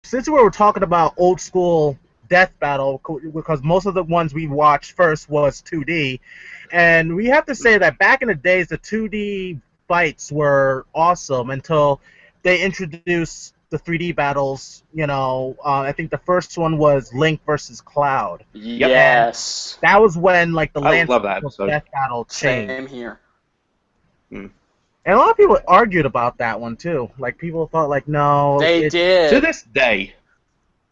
since we were talking about old school death battle, because most of the ones we watched first was 2D, and we have to say that back in the days, the 2D fights were awesome until they introduced the 3D battles. I think the first one was Link versus Cloud, Yep. and Yes. that was when like the I love landscape that of episode. death battle changed. Same here. And a lot of people argued about that one too. Like people thought, like, no, They To did. this day.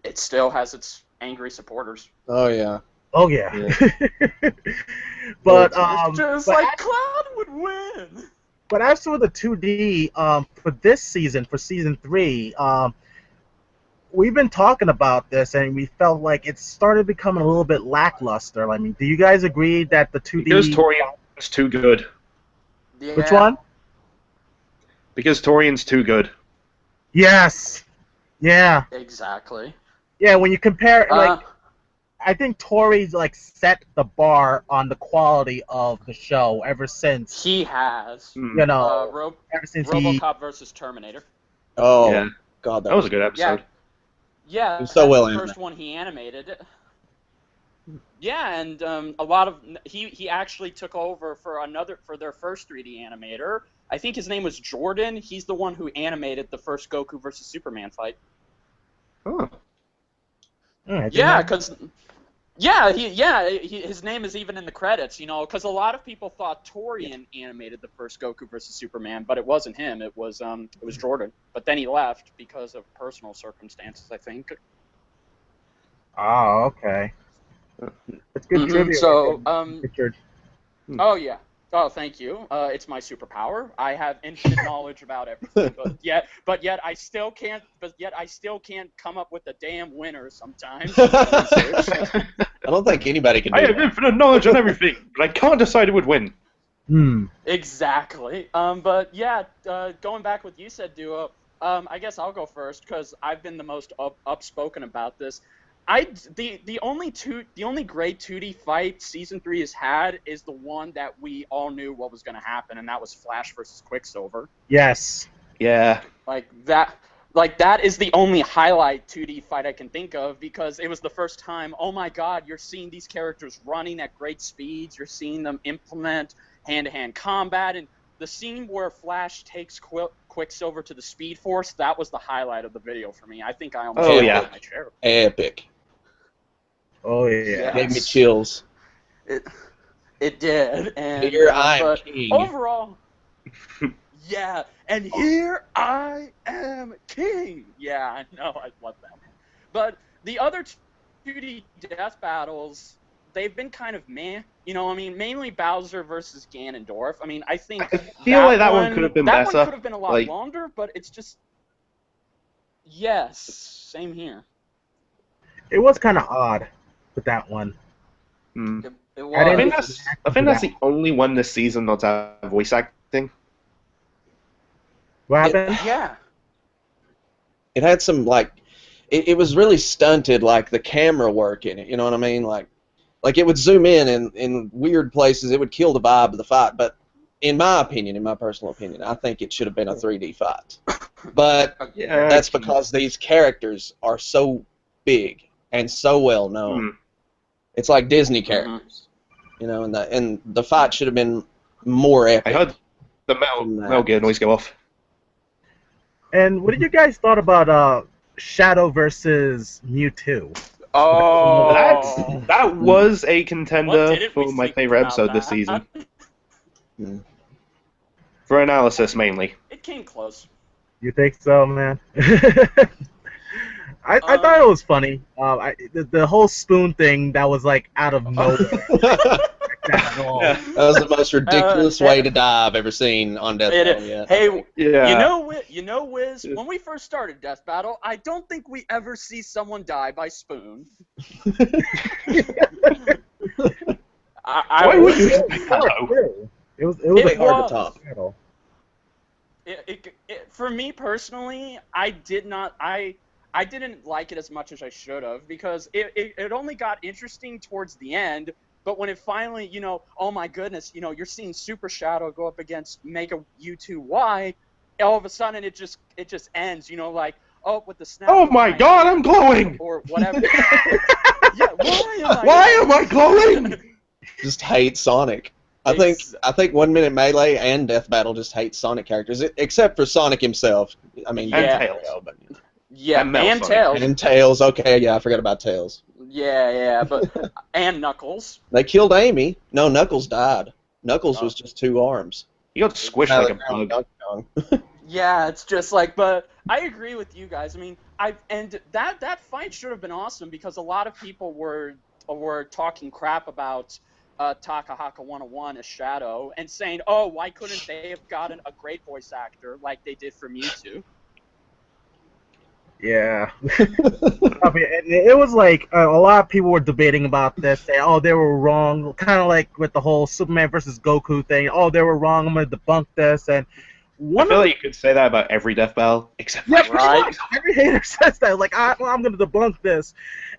It still has its angry supporters. Oh yeah. Oh yeah. But It's just but like Cloud would win. But as for the 2D, for this season, for season 3, we've been talking about this, and we felt like it started becoming a little bit lackluster. I mean, do you guys agree that the 2D... Because Torian's too good. Yeah. Which one? Because Torian's too good. Yes. Yeah. Exactly. Yeah, when you compare, like, I think Tori's, like, set the bar on the quality of the show ever since. He has. You know, ever since RoboCop versus Terminator. Oh, yeah. God, that was a good episode. Yeah, it was so well the animated. first one he animated. Yeah, and a lot of he actually took over for their first 3D animator. I think his name was Jordan. He's the one who animated the first Goku versus Superman fight. Oh. Yeah, because his name is even in the credits, because a lot of people thought Torian animated the first Goku versus Superman, but it wasn't him. It was Jordan. But then he left because of personal circumstances, I think. Oh, okay. That's good trivia. So, Richard. Oh yeah. Oh, thank you. It's my superpower. I have infinite knowledge about everything, but yet I still can't. But yet I still can't come up with a damn winner sometimes. I don't think anybody can do I have infinite knowledge on everything, but I can't decide who would win. Exactly. But yeah, going back what you said, Duo. I guess I'll go first because I've been the most upspoken about this. The only great 2D fight Season 3 has had is the one that we all knew what was going to happen, and that was Flash versus Quicksilver. Yes. Yeah. Like that is the only highlight 2D fight I can think of because it was the first time, oh my god, you're seeing these characters running at great speeds, you're seeing them implement hand-to-hand combat, and the scene where Flash takes Quicksilver to the Speed Force, that was the highlight of the video for me. I think I almost fell out of my chair. Epic. Oh yeah. Gave me chills. It did. And here I am king. Overall, yeah. And here I am king. Yeah, I know. I love that. But the other 2D death battles, they've been kind of meh. Mainly Bowser versus Ganondorf. I think I feel like that one could have been better. That one could have been a lot longer, but it's just... Yes, same here. It was kind of odd with that one. It was. I think that's the only one this season not to have voice acting. What happened? Yeah. It had some, it was really stunted, the camera work in it, you know what I mean? Like it would zoom in weird places, it would kill the vibe of the fight, but in my personal opinion, I think it should have been a 3D fight. But that's because these characters are so big and so well known. It's like Disney characters, and the fight should have been more epic. I heard the Metal Gear noise go off. And what did you guys thought about Shadow versus Mewtwo? Oh, that was a contender for my favorite episode this season. For analysis, mainly. It came close. You think so, man? I thought it was funny. The whole spoon thing that was out of nowhere. That was the most ridiculous way to die I've ever seen on Death Battle yet. Hey, you know, Wiz, when we first started Death Battle, I don't think we ever see someone die by spoon. Why would you expect that, though? It was hard to top. For me personally, I didn't like it as much as I should have because it only got interesting towards the end. But when it finally, oh my goodness, you're seeing Super Shadow go up against Mega U2Y, all of a sudden it just ends, oh, with the snap. Oh of my God, I'm glowing! Or whatever. Yeah, Why am I glowing? Just hate Sonic. I think 1 Minute Melee and Death Battle just hate Sonic characters, except for Sonic himself. I mean, And Yeah. Tails. but, Yeah, And Metal and Sonic. Tails. and Tails. Okay, yeah, I forgot about Tails. Yeah, but and Knuckles. They killed Amy. No, Knuckles died. Knuckles Oh. was just 2 arms. He got squished like a bug. Donkey Kong. Yeah, it's just like, but I agree with you guys. I mean, that fight should have been awesome because a lot of people were talking crap about Takahaka 101 as Shadow and saying, oh, why couldn't they have gotten a great voice actor like they did for Mewtwo? Yeah. I mean, and it was like a lot of people were debating about this, saying, oh, they were wrong, kind of like with the whole Superman versus Goku thing. Oh, they were wrong, I'm going to debunk this. And I feel like you could say that about every Death Battle, except yeah, for right. Every hater says that. Like, I'm going to debunk this.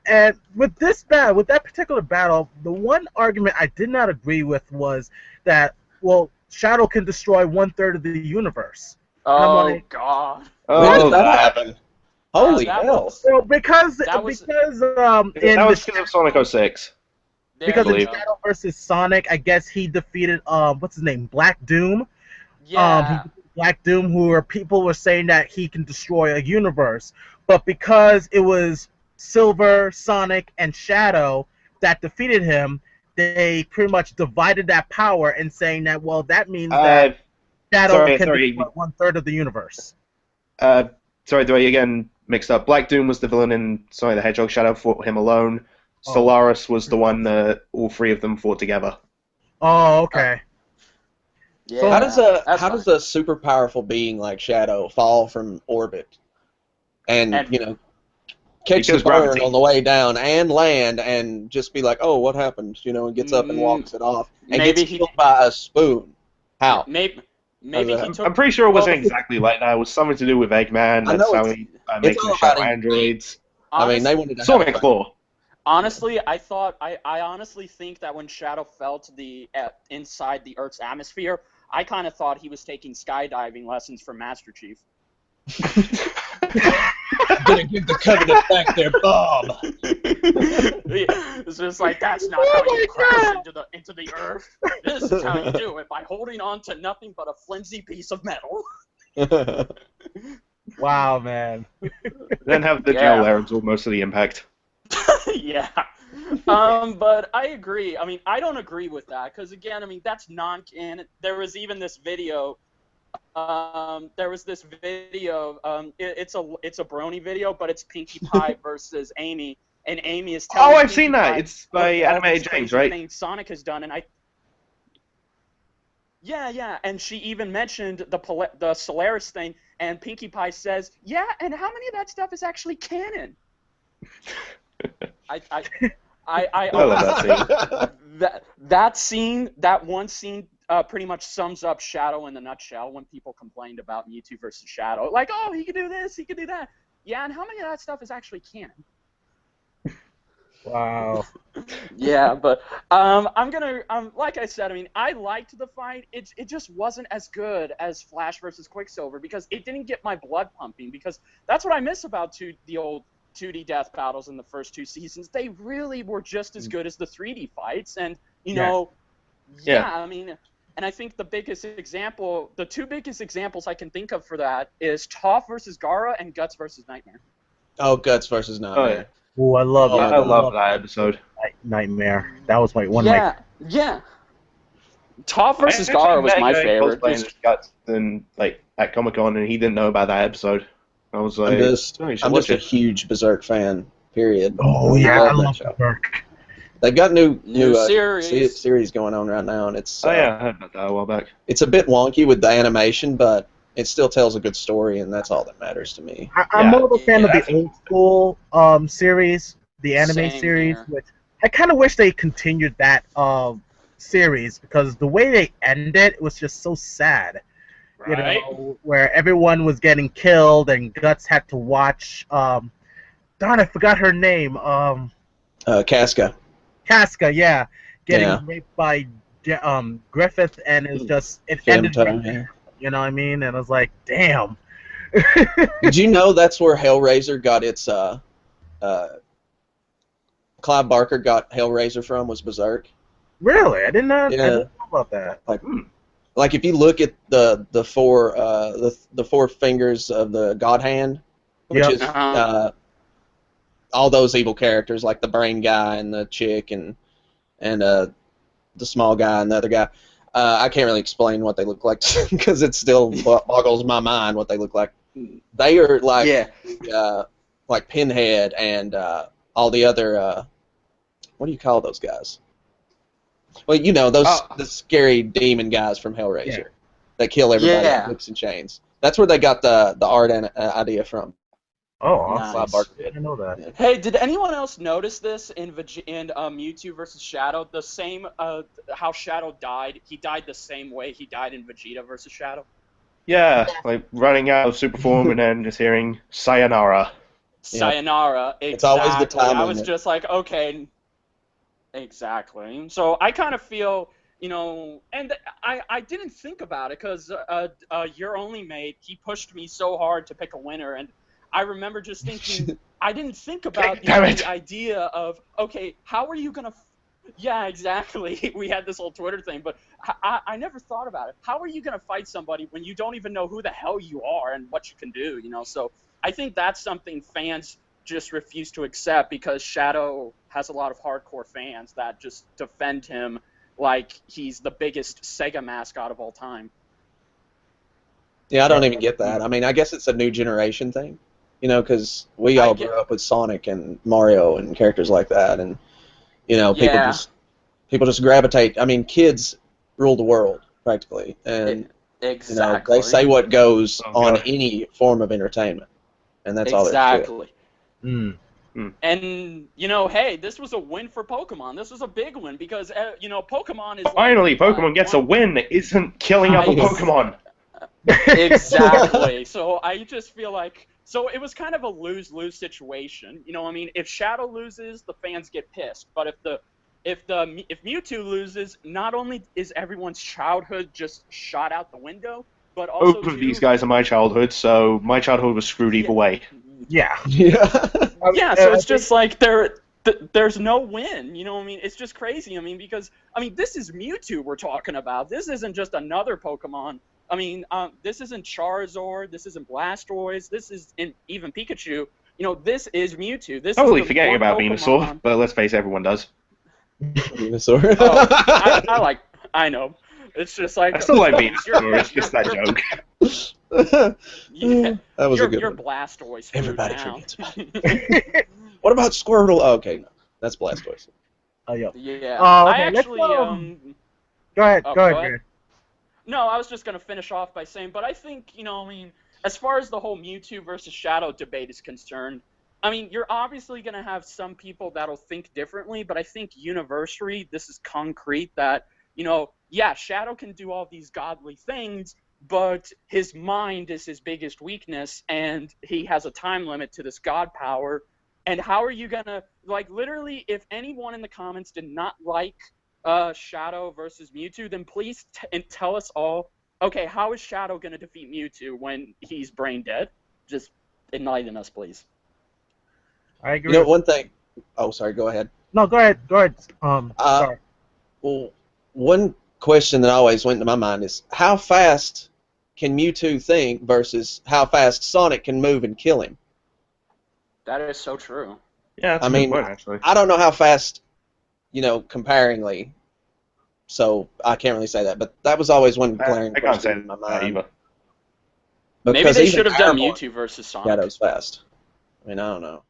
And with that particular battle, the one argument I did not agree with was that, well, Shadow can destroy 1/3 of the universe. Oh, like, God. When did Oh, that that. happen? Holy that hell! was- Well, because That was- That was because of Sonic 06. There because you in go. Shadow versus Sonic, I guess he defeated what's his name, Black Doom. Yeah. Black Doom, people were saying that he can destroy a universe, but because it was Silver, Sonic, and Shadow that defeated him, they pretty much divided that power and saying that, well, that means that Shadow can destroy 1/3 of the universe. Sorry, do I again mixed up? Black Doom was the villain in Sonic the Hedgehog. Shadow fought him alone. Solaris was the one that all 3 of them fought together. Oh, okay. Yeah. So That's how does a super powerful being like Shadow fall from orbit and catch the Because burn gravity. on the way down and land and just be like, oh, what happened? And gets up and walks it off and maybe gets killed by a spoon. How? Maybe he took. I'm pretty sure it wasn't exactly like that. It was something to do with Eggman. I That's know how it's- he it's makes all the about Shadow him. androids. I mean, they wanted to Sonic have a- 4. Honestly, I honestly think that when Shadow fell to inside the Earth's atmosphere, I kind of thought he was taking skydiving lessons from Master Chief. Gonna give the Covenant back their bomb. It's just like, that's not how you crash into the Earth. This is how you do it, by holding on to nothing but a flimsy piece of metal. Wow, man. Then have the Yeah. gel there absorb most of the impact. Yeah. But I agree. I mean, I don't agree with that because, again, I mean, that's non-canon. There was even this video. It's a Brony video, but it's Pinkie Pie versus Amy, and Amy is telling. Oh, I've Pinkie seen that. Pie It's by all these Animator James, crazy right? things Sonic has done, and Yeah, and she even mentioned the Solaris thing, and Pinkie Pie says, "Yeah, and how many of that stuff is actually canon?" I love that scene. that one scene pretty much sums up Shadow in the nutshell when people complained about Mewtwo versus Shadow. Like, oh, he could do this, he could do that. Yeah, and how many of that stuff is actually canon? Wow. Yeah, but I'm gonna like I said, I mean, I liked the fight. It just wasn't as good as Flash versus Quicksilver because it didn't get my blood pumping, because that's what I miss about the old 2D death battles in the first 2 seasons. They really were just as good as the 3D fights, and I mean, and I think the two biggest examples I can think of for that is Toph versus Gara and Guts versus Nightmare. Oh, Guts versus Nightmare. Oh, I love I love that episode. Nightmare. That was my one. Yeah. Toph versus Gara was my favorite. Playing Guts and like at Comic Con, and he didn't know about that episode. I was like, I'm just a huge Berserk fan. Period. Oh yeah, I that love show. Berserk. They've got new series going on right now, and it's I heard about that a while back. It's a bit wonky with the animation, but it still tells a good story, and that's all that matters to me. I'm more of a fan of the old school series, the anime series, which I kind of wish they continued that series, because the way they ended it was just so sad. Right. You know, where everyone was getting killed and Guts had to watch. Darn, I forgot her name. Casca. Casca, yeah, getting raped by Griffith, and it ended. Yeah. You know what I mean? And I was like, damn. Did you know that's where Hellraiser got its Clive Barker got Hellraiser from, was Berserk? Really? I didn't know. I Yeah. didn't know about that. Like if you look at the four fingers of the God Hand, which Yep. is all those evil characters, like the brain guy and the chick and the small guy and the other guy. I can't really explain what they look like because it still boggles my mind what they look like. They are like Pinhead and all the other. What do you call those guys? Well, you know, the scary demon guys from Hellraiser that kill everybody with hooks and chains. That's where they got the art and idea from. Oh, awesome. Nice. I didn't know that. Hey, did anyone else notice this in Mewtwo versus Shadow? The same, how Shadow died. He died the same way he died in Vegeta versus Shadow. Yeah, like running out of super form and then just hearing sayonara. Sayonara. Exactly. It's always the time I was limit. just like, okay. Exactly. So I kind of feel, you know, and I didn't think about it because your only mate, he pushed me so hard to pick a winner, and I remember just thinking, I didn't think about the idea of, okay, how are you gonna? Yeah, exactly. We had this whole Twitter thing, but I never thought about it. How are you gonna fight somebody when you don't even know who the hell you are and what you can do? You know, so I think that's something fans just refuse to accept because Shadow has a lot of hardcore fans that just defend him like he's the biggest Sega mascot of all time. Yeah, I don't even get that. I mean, I guess it's a new generation thing, you know, because we all grew up with Sonic and Mario and characters like that, and you know, people just gravitate. I mean, kids rule the world practically, and exactly. you know, they say what goes on any form of entertainment, and that's all there is to it. And, you know, hey, this was a win for Pokemon. This was a big win because, you know, Pokemon is finally, Pokemon gets a win that isn't killing other Pokemon. Exactly. So I just feel like, so it was kind of a lose-lose situation. You know, I mean, if Shadow loses, the fans get pissed. But if Mewtwo loses, not only is everyone's childhood just shot out the window, but also both of these guys are my childhood, so my childhood was screwed either way. Yeah. Yeah, so it's just like there's no win. You know what I mean? It's just crazy. I mean, because, I mean, this is Mewtwo we're talking about. This isn't just another Pokemon. I mean, this isn't Charizard. This isn't Blastoise. This is even Pikachu. You know, this is Mewtwo. This totally is forgetting about Pokemon. Venusaur, but let's face it, everyone does. Venusaur. I know. It's just like I still like Venusaur. It's just that joke. Yeah, that was a good your one. Blastoise. Everybody forgets about it. What about Squirtle? Oh, okay, no, that's Blastoise. Oh, yeah. Yeah. Okay, I actually Go ahead. Go ahead. No, I was just gonna finish off by saying, but I think, you know, I mean, as far as the whole Mewtwo versus Shadow debate is concerned, I mean, you're obviously gonna have some people that'll think differently, but I think universally, this is concrete that, you know, yeah, Shadow can do all these godly things, but his mind is his biggest weakness, and he has a time limit to this god power. And how are you gonna, like, literally, if anyone in the comments did not like Shadow versus Mewtwo, then please tell us all, okay, how is Shadow gonna defeat Mewtwo when he's brain dead? Just enlighten us, please. I agree. You know, one thing. Oh, sorry. Go ahead. No, go ahead. Go ahead. Sorry. Well, one question that always went into my mind is how fast can Mewtwo think versus how fast Sonic can move and kill him? That is so true. Yeah, that's I a mean, good point, actually. I don't know how fast, you know, comparingly, so I can't really say that. But that was always one glaring I can't say question in my that mind. either. Maybe Because they even should have done Paramount Mewtwo versus Sonic. Shadow's fast. I mean, I don't know.